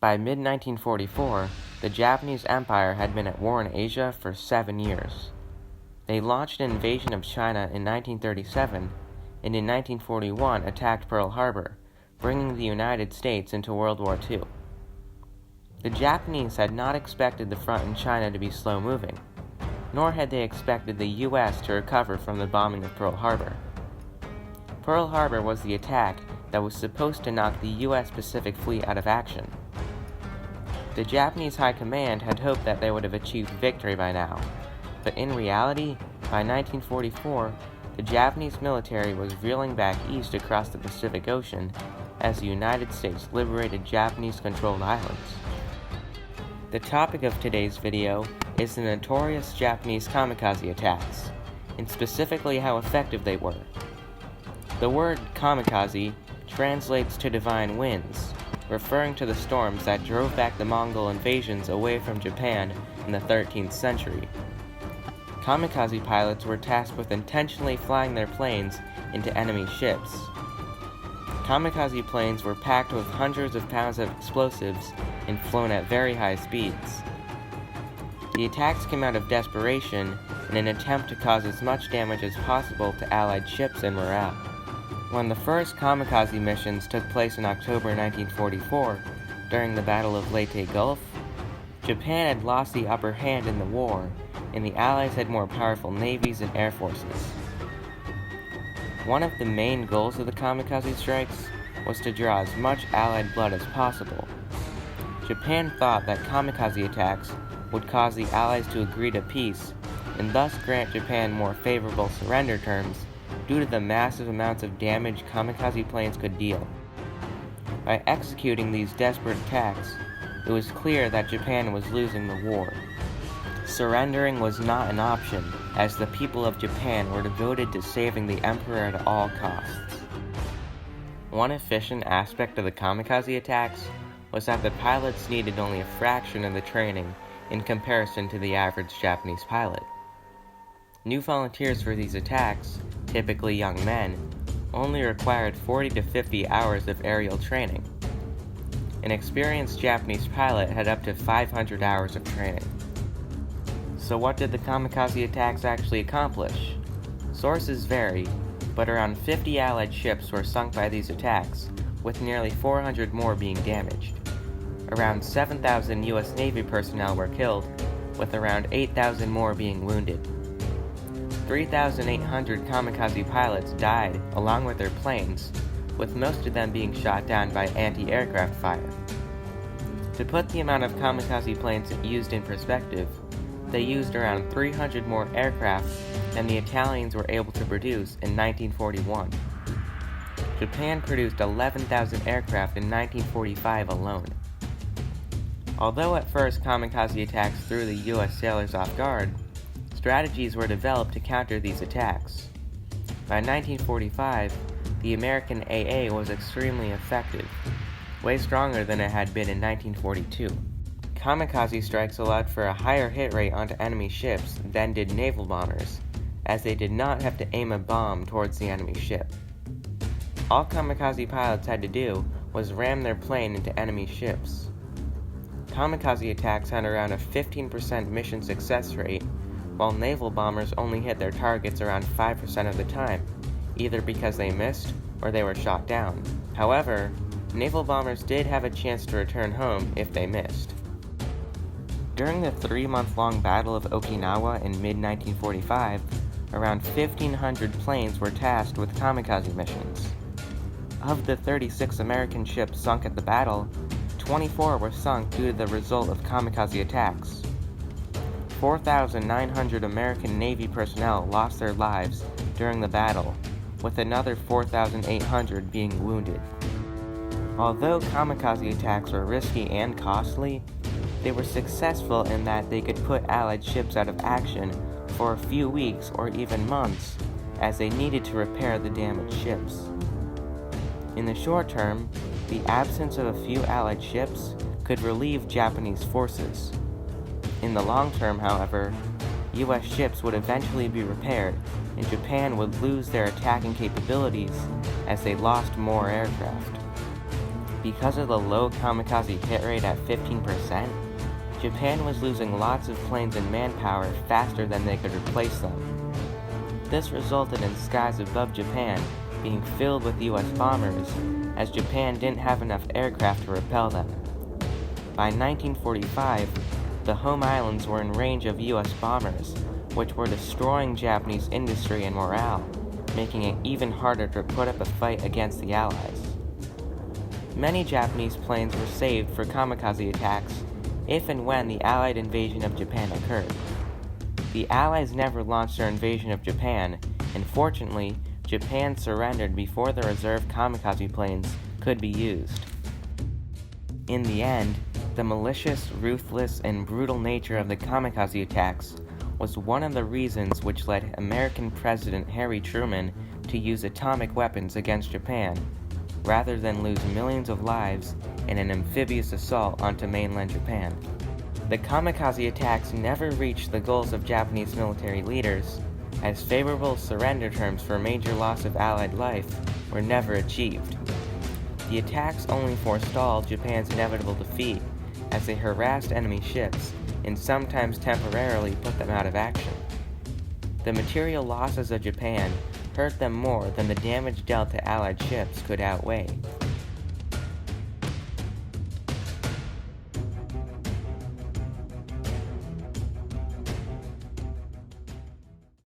By mid-1944, the Japanese Empire had been at war in Asia for 7 years. They launched an invasion of China in 1937, and in 1941 attacked Pearl Harbor, bringing the United States into World War II. The Japanese had not expected the front in China to be slow-moving, nor had they expected the U.S. to recover from the bombing of Pearl Harbor. Pearl Harbor was the attack that was supposed to knock the U.S. Pacific Fleet out of action. The Japanese High Command had hoped that they would have achieved victory by now, but in reality, by 1944, the Japanese military was reeling back east across the Pacific Ocean as the United States liberated Japanese-controlled islands. The topic of today's video is the notorious Japanese kamikaze attacks, and specifically how effective they were. The word kamikaze translates to divine winds, referring to the storms that drove back the Mongol invasions away from Japan in the 13th century. Kamikaze pilots were tasked with intentionally flying their planes into enemy ships. Kamikaze planes were packed with hundreds of pounds of explosives and flown at very high speeds. The attacks came out of desperation in an attempt to cause as much damage as possible to Allied ships and morale. When the first kamikaze missions took place in October 1944, during the Battle of Leyte Gulf, Japan had lost the upper hand in the war, and the Allies had more powerful navies and air forces. One of the main goals of the kamikaze strikes was to draw as much Allied blood as possible. Japan thought that kamikaze attacks would cause the Allies to agree to peace, and thus grant Japan more favorable surrender terms due to the massive amounts of damage kamikaze planes could deal. By executing these desperate attacks, it was clear that Japan was losing the war. Surrendering was not an option, as the people of Japan were devoted to saving the emperor at all costs. One efficient aspect of the kamikaze attacks was that the pilots needed only a fraction of the training in comparison to the average Japanese pilot. New volunteers for these attacks, typically young men, only required 40 to 50 hours of aerial training. An experienced Japanese pilot had up to 500 hours of training. So what did the kamikaze attacks actually accomplish? Sources vary, but around 50 Allied ships were sunk by these attacks, with nearly 400 more being damaged. Around 7,000 U.S. Navy personnel were killed, with around 8,000 more being wounded. 3,800 kamikaze pilots died along with their planes, with most of them being shot down by anti-aircraft fire. To put the amount of kamikaze planes used in perspective, they used around 300 more aircraft than the Italians were able to produce in 1941. Japan produced 11,000 aircraft in 1945 alone. Although at first kamikaze attacks threw the U.S. sailors off guard, strategies were developed to counter these attacks. By 1945, the American AA was extremely effective, way stronger than it had been in 1942. Kamikaze strikes allowed for a higher hit rate onto enemy ships than did naval bombers, as they did not have to aim a bomb towards the enemy ship. All kamikaze pilots had to do was ram their plane into enemy ships. Kamikaze attacks had around a 15% mission success rate, while naval bombers only hit their targets around 5% of the time, either because they missed or they were shot down. However, naval bombers did have a chance to return home if they missed. During the 3-month-long Battle of Okinawa in mid-1945, around 1,500 planes were tasked with kamikaze missions. Of the 36 American ships sunk at the battle, 24 were sunk due to the result of kamikaze attacks. 4,900 American Navy personnel lost their lives during the battle, with another 4,800 being wounded. Although kamikaze attacks were risky and costly, they were successful in that they could put Allied ships out of action for a few weeks or even months, as they needed to repair the damaged ships. In the short term, the absence of a few Allied ships could relieve Japanese forces. In the long term, however, U.S. ships would eventually be repaired, and Japan would lose their attacking capabilities as they lost more aircraft. Because of the low kamikaze hit rate at 15%, Japan was losing lots of planes and manpower faster than they could replace them. This resulted in skies above Japan being filled with U.S. bombers, as Japan didn't have enough aircraft to repel them. By 1945, the home islands were in range of U.S. bombers, which were destroying Japanese industry and morale, making it even harder to put up a fight against the Allies. Many Japanese planes were saved for kamikaze attacks if and when the Allied invasion of Japan occurred. The Allies never launched their invasion of Japan, and fortunately, Japan surrendered before the reserve kamikaze planes could be used. In the end, the malicious, ruthless, and brutal nature of the kamikaze attacks was one of the reasons which led American President Harry Truman to use atomic weapons against Japan, rather than lose millions of lives in an amphibious assault onto mainland Japan. The kamikaze attacks never reached the goals of Japanese military leaders, as favorable surrender terms for major loss of Allied life were never achieved. The attacks only forestalled Japan's inevitable defeat, as they harassed enemy ships and sometimes temporarily put them out of action. The material losses of Japan hurt them more than the damage dealt to Allied ships could outweigh.